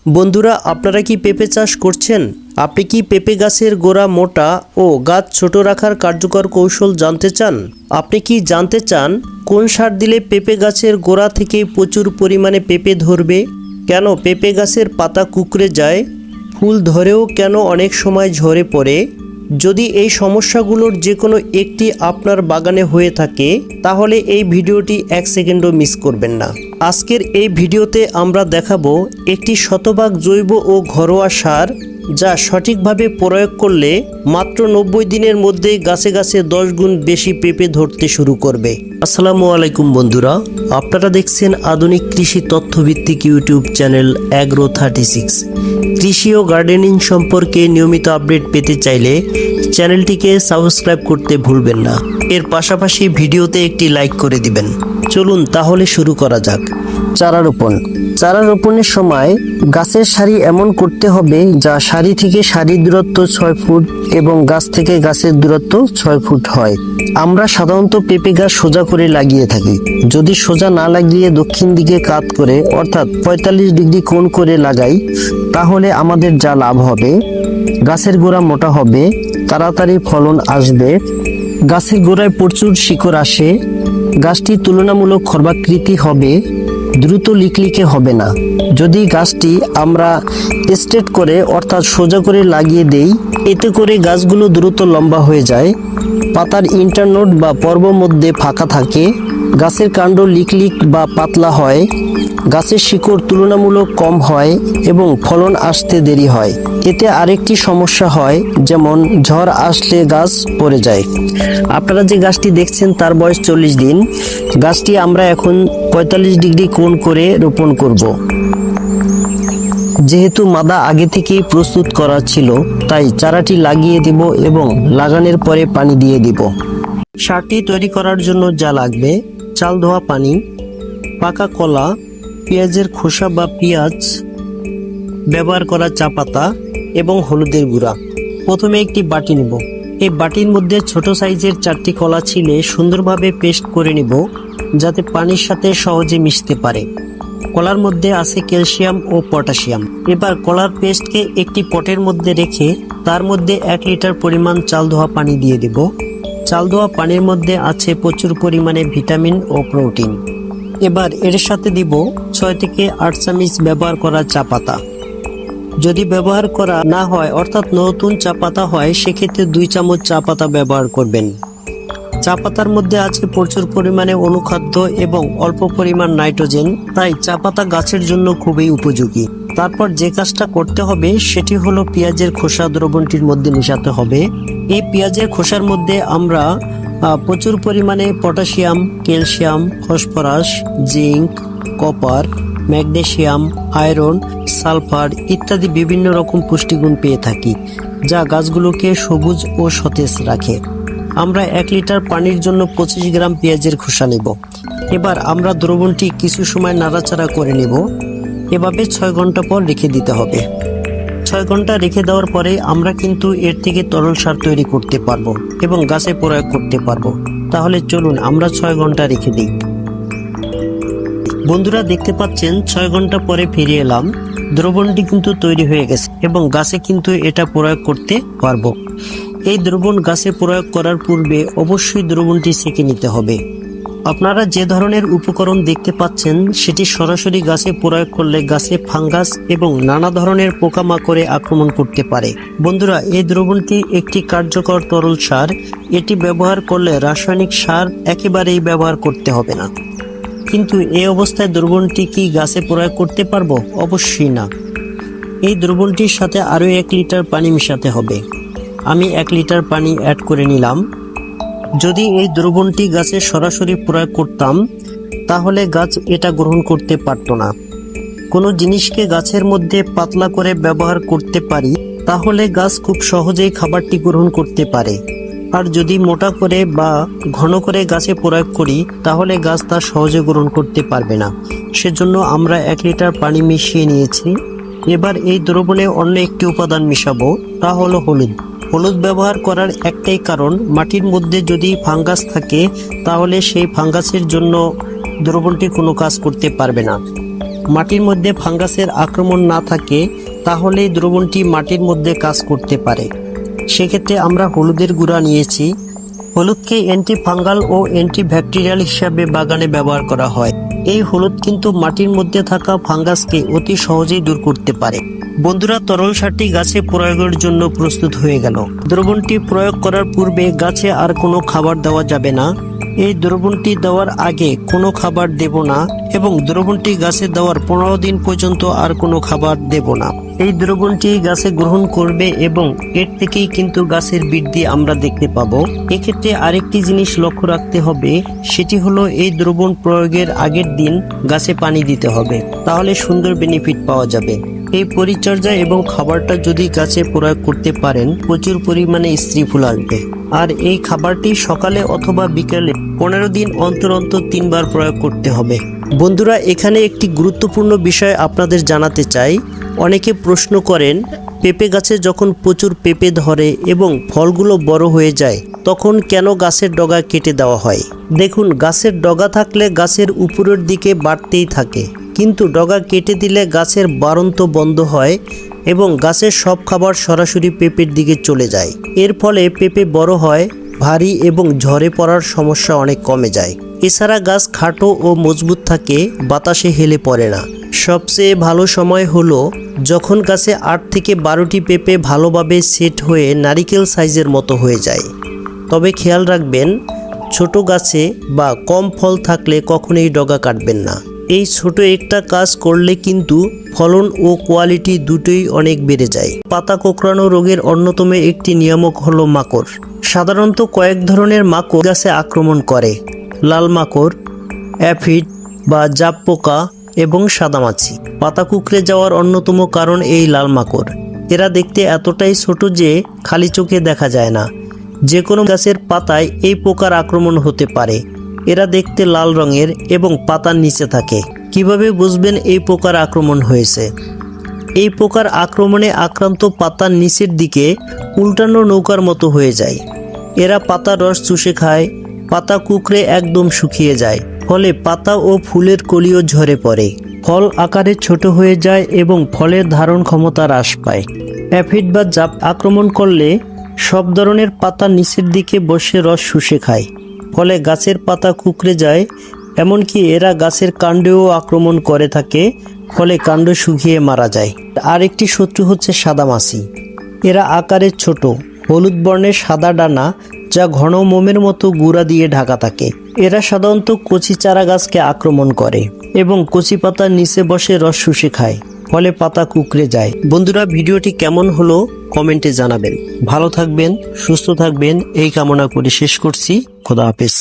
বন্ধুরা, আপনারা কি পেঁপে চাষ করছেন? আপনি কি পেঁপে গাছের গোড়া মোটা ও গাছ ছোট রাখার কার্যকর কৌশল জানতে চান? আপনি কি জানতে চান কোন সার দিলে পেঁপে গাছের গোড়া থেকে প্রচুর পরিমাণে পেঁপে ধরবে? কেন পেঁপে গাছের পাতা কুঁকড়ে যায়? ফুল ধরেও কেন অনেক সময় ঝরে পড়ে? যদি এই সমস্যাগুলোর যে কোনো একটি আপনার বাগানে হয়ে থাকে তাহলে এই ভিডিওটি 1 সেকেন্ডও মিস করবেন না। আজকের এই ভিডিওতে আমরা দেখাবো একটি শতভাগ জৈব ও ঘরোয়া সার যা সঠিকভাবে প্রয়োগ করলে মাত্র 90 দিনের মধ্যেই গাছে গাছে 10 গুণ বেশি পেঁপে ধরতে শুরু করবে। আসসালামু আলাইকুম বন্ধুরা, আপনারা দেখছেন আধুনিক কৃষি তথ্যভিত্তিক ইউটিউব চ্যানেল Agro36। কৃষি ও গার্ডেনিং সম্পর্কে নিয়মিত আপডেট পেতে চাইলে চ্যানেলটিকে সাবস্ক্রাইব করতে ভুলবেন না। এর পাশাপাশি ভিডিওতে একটি লাইক করে দিবেন। চলুন তাহলে শুরু করা যাক। চারা রোপণ। চারা রোপণের সময় গাছের সারি এমন করতে হবে যা সারি থেকে সারির দূরত্ব 6 ফুট এবং গাছ থেকে গাছের দূরত্ব 6 ফুট হয়। আমরা সাধারণত পেঁপে গাছ সোজা করে লাগিয়ে থাকি। যদি সোজা না লাগিয়ে দক্ষিণ দিকে কাত করে অর্থাৎ 45 ডিগ্রি কোণ করে লাগাই তাহলে আমাদের যা লাভ হবে, গাছের গোড়া মোটা হবে, তাড়াতাড়ি ফলন আসবে, গাছের গোড়ায় প্রচুর শিকড় আসে, গাছটি তুলনামূলক খর্বাকৃতি হবে, দ্রুত লিকলিকে হবে না। যদি গাছটি আমরা স্ট্রেট করে অর্থাৎ সোজা করে লাগিয়ে দেই এতে করে গাছগুলো দ্রুত লম্বা হয়ে যায়, পাতার ইন্টারনোড বা পর্ব মধ্যে ফাঁকা থাকে, গাছের কাণ্ড লিকলিক বা পাতলা হয়, গাছের শিকড় তুলনামূলক কম হয় এবং ফলন আসতে দেরি হয়। এতে আরেকটি সমস্যা হয়, যেমন ঝড় আসলে গাছ পড়ে যায়। আপনারা যে গাছটি দেখছেন তার বয়স 40 দিন। গাছটি আমরা এখন 45 ডিগ্রি কোণ করে রোপণ করব। যেহেতু মাদা আগে থেকেই প্রস্তুত করা ছিল তাই চারাটি লাগিয়ে দিব এবং লাগানোর পরে পানি দিয়ে দিব। সারটি তৈরি করার জন্য যা লাগবে: চাল ধোয়া পানি, পাকা কলা, পেঁয়াজের খোসা বা পেঁয়াজ ব্যবহার করা চা পাতা এবং হলুদের গুঁড়া। প্রথমে একটি বাটি নেব। এই বাটির মধ্যে ছোট সাইজের 4টি কলা ছিলে সুন্দরভাবে পেস্ট করে নেব যাতে পানির সাথে সহজে মিশতে পারে। কলার মধ্যে আছে ক্যালসিয়াম ও পটাশিয়াম। এবার কলার পেস্টকে একটি পটের মধ্যে রেখে তার মধ্যে 1 লিটার পরিমাণ চাল ধোয়া পানি দিয়ে দেব। চাল ধোয়া পানির মধ্যে আছে প্রচুর পরিমাণে ভিটামিন ও প্রোটিন। এবার এর সাথে দিব 6 থেকে 8 চামচ ব্যবহার করা চা পাতা। যদি ব্যবহার করা না হয় অর্থাৎ নতুন চা পাতা হয় সেক্ষেত্রে 2 চামচ চা পাতা ব্যবহার করবেন। চা পাতার মধ্যে আছে প্রচুর পরিমাণে অনুখাদ্য এবং অল্প পরিমাণ নাইট্রোজেন, তাই চা পাতা গাছের জন্য খুবই উপযোগী। তারপর যে কাজটা করতে হবে সেটি হলো পেঁয়াজের খোসা দ্রবণটির মধ্যে মেশাতে হবে। এই পেঁয়াজের খোসার মধ্যে আমরা প্রচুর পরিমাণে potassium, calcium, phosphorus, zinc, copper, magnesium, iron, sulphur ইত্যাদি বিভিন্ন রকম পুষ্টিগুণ পেয়ে থাকি যা গাছগুলোকে সবুজ ও সতেজ রাখে। আমরা 1 লিটার পানির জন্য 25 গ্রাম পেঁয়াজের খোসা নেব। এবার আমরা দ্রবণটি কিছু সময় নাড়াচাড়া করে নেব। এভাবে 6 ঘন্টা পর রেখে দিতে হবে। 6 ঘন্টা রেখে দেওয়ার পরে আমরা কিন্তু এর থেকে তরল সার তৈরি করতে পারবো এবং গাছে প্রয়োগ করতে পারবো। তাহলে চলুন আমরা 6 ঘন্টা রেখে দিই। বন্ধুরা দেখতে পাচ্ছেন 6 ঘন্টা পরে ফিরে এলাম। দ্রবণটি কিন্তু তৈরি হয়ে গেছে এবং গাছে কিন্তু এটা প্রয়োগ করতে পারবো। এই দ্রবণ গাছে প্রয়োগ করার পূর্বে অবশ্যই দ্রবণটি ছেঁকে নিতে হবে। আপনারা যে ধরনের উপকরণ দেখতে পাচ্ছেন সেটি সরাসরি গাছে প্রয়োগ করলে গাছে ফাঙ্গাস এবং নানা ধরনের পোকামাকড়ে আক্রমণ করতে পারে। বন্ধুরা, এই দ্রবণটি একটি কার্যকর তরল সার। এটি ব্যবহার করলে রাসায়নিক সার একেবারেই ব্যবহার করতে হবে না। কিন্তু এই অবস্থায় দ্রবণটি কি গাছে প্রয়োগ করতে পারবো? অবশ্যই না। এই দ্রবণটির সাথে আরও 1 লিটার পানি মেশাতে হবে। আমি 1 লিটার পানি অ্যাড করে নিলাম। যদি এই দ্রবণটি গাছে সরাসরি প্রয়োগ করতাম তাহলে গাছ এটা গ্রহণ করতে পারত না। কোনো জিনিসকে গাছের মধ্যে পাতলা করে ব্যবহার করতে পারি তাহলে গাছ খুব সহজেই খাবারটি গ্রহণ করতে পারে। আর যদি মোটা করে বা ঘন করে গাছে প্রয়োগ করি তাহলে গাছ তা সহজে গ্রহণ করতে পারবে না। সেজন্য আমরা 1 লিটার পানি মিশিয়ে নিয়েছি। এবার এই দ্রবণে অন্য একটি উপাদান মিশাবো, তা হলো হলুদ। হলুদ ব্যবহার করার একটাই কারণ, মাটির মধ্যে যদি ফাঙ্গাস থাকে তাহলে সেই ফাঙ্গাসের জন্য দ্রবণটি কোনো কাজ করতে পারবে না। মাটির মধ্যে ফাঙ্গাসের আক্রমণ না থাকে তাহলে এই দ্রবণটি মাটির মধ্যে কাজ করতে পারে। সেক্ষেত্রে আমরা হলুদের গুঁড়া নিয়েছি। হলুদকে অ্যান্টিফাঙ্গাল ও অ্যান্টিব্যাকটেরিয়াল হিসাবে বাগানে ব্যবহার করা হয়। এই হলুদ কিন্তু মাটির মধ্যে থাকা ফাঙ্গাসকে অতি সহজেই দূর করতে পারে। বন্ধুরা, তরল সারটি গাছে প্রয়োগের জন্য প্রস্তুত হয়ে গেল। দ্রবণটি প্রয়োগ করার পূর্বে গাছে আর কোনো খাবার দেওয়া যাবে না। এই দ্রবণটি দেওয়ার আগে কোনো খাবার দেব না এবং দ্রবণটি গাছে দেওয়ার 15 দিন পর্যন্ত আর কোনো খাবার দেব না। এই দ্রবণটি গাছে গ্রহণ করবে এবং এর থেকেই কিন্তু গাছের বৃদ্ধি আমরা দেখতে পাবো। এক্ষেত্রে আরেকটি জিনিস লক্ষ্য রাখতে হবে, সেটি হলো এই দ্রবণ প্রয়োগের আগের দিন গাছে পানি দিতে হবে, তাহলে সুন্দর বেনিফিট পাওয়া যাবে। এই পরিচর্যা এবং খাবারটা যদি গাছে প্রয়োগ করতে পারেন, প্রচুর পরিমাণে স্ত্রী ফুল আসবে। আর এই খাবারটি সকালে অথবা বিকেলে 15 দিন অন্তর অন্তর 3 বার প্রয়োগ করতে হবে। বন্ধুরা, এখানে একটি গুরুত্বপূর্ণ বিষয় আপনাদের জানাতে চাই। অনেকে প্রশ্ন করেন, পেঁপে গাছে যখন প্রচুর পেঁপে ধরে এবং ফলগুলো বড় হয়ে যায় তখন কেন গাছের ডগা কেটে দেওয়া হয়? দেখুন, গাছের ডগা থাকলে গাছের উপরের দিকে বাড়তেই থাকে, কিন্তু ডগা কেটে দিলে গাছের বাড়ন্ত বন্ধ হয় এবং গাছের সব খাবার সরাসরি পেঁপের দিকে চলে যায়। এর ফলে পেঁপে বড় হয়, ভারী এবং ঝরে পড়ার সমস্যা অনেক কমে যায়। এছাড়া গাছ খাটো ও মজবুত থাকে, বাতাসে হেলে পড়ে না। সবচেয়ে ভালো সময় হলো যখন গাছে 8 থেকে 12টি পেঁপে ভালোভাবে সেট হয়ে নারিকেল সাইজের মতো হয়ে যায়। তবে খেয়াল রাখবেন, ছোট গাছে বা কম ফল থাকলে কখনোই ডগা কাটবেন না। এই ছোট একটা কাজ করলে কিন্তু ফলন ও কোয়ালিটি দুটোই অনেক বেড়ে যায়। পাতা কোঁকড়ানো রোগের অন্যতম একটি নিয়ামক হলো মাকড়। সাধারণত কয়েক ধরনের মাকড় গাছে আক্রমণ করে: লাল মাকড়, অ্যাফিড বা জাপ পোকা এবং সাদামাছি। পাতা কুঁকড়ে যাওয়ার অন্যতম কারণ এই লাল মাকড়। এরা দেখতে এতটাই ছোট যে খালি চোখে দেখা যায় না। যে কোনো গাছের পাতায় এই পোকার আক্রমণ হতে পারে। এরা দেখতে লাল রঙের এবং পাতার নিচে থাকে। কিভাবে বুঝবেন এই পোকার আক্রমণ হয়েছে? এই পোকার আক্রমণে আক্রান্ত পাতার নিচের দিকে উল্টানো নৌকার মতো হয়ে যায়। এরা পাতার রস চুষে খায়, পাতা কুঁকড়ে একদম শুকিয়ে যায়, ফলে পাতা ও ফুলের কলিও ঝরে পড়ে। ফল আকারে ছোট হয়ে যায় এবং ফলের ধারণ ক্ষমতা হ্রাস পায়। অ্যাফিড বা জাপ আক্রমণ করলে সব ধরনের পাতা নিচের দিকে বসে রস শুষে খায়, ফলে গাছের পাতা কুঁকড়ে যায়। এমনকি এরা গাছের কাণ্ডেও আক্রমণ করে থাকে, ফলে কাণ্ড শুকিয়ে মারা যায়। আরেকটি শত্রু হচ্ছে সাদামাছি। এরা আকারে ছোট, হলুদ বর্ণের সাদা ডানা যা ঘন মোমের মতো গুঁড়া দিয়ে ঢাকা থাকে। এরা সাধারণত কচি চারা গাছকে আক্রমণ করে এবং কচি পাতার নিচে বসে রস শুষে খায়, ফলে পাতা কুঁকড়ে যায়। বন্ধুরা, ভিডিওটি কেমন হলো কমেন্টে জানাবেন। ভালো থাকবেন, সুস্থ থাকবেন এই কামনা করে শেষ করছি। খোদা হাফেজ।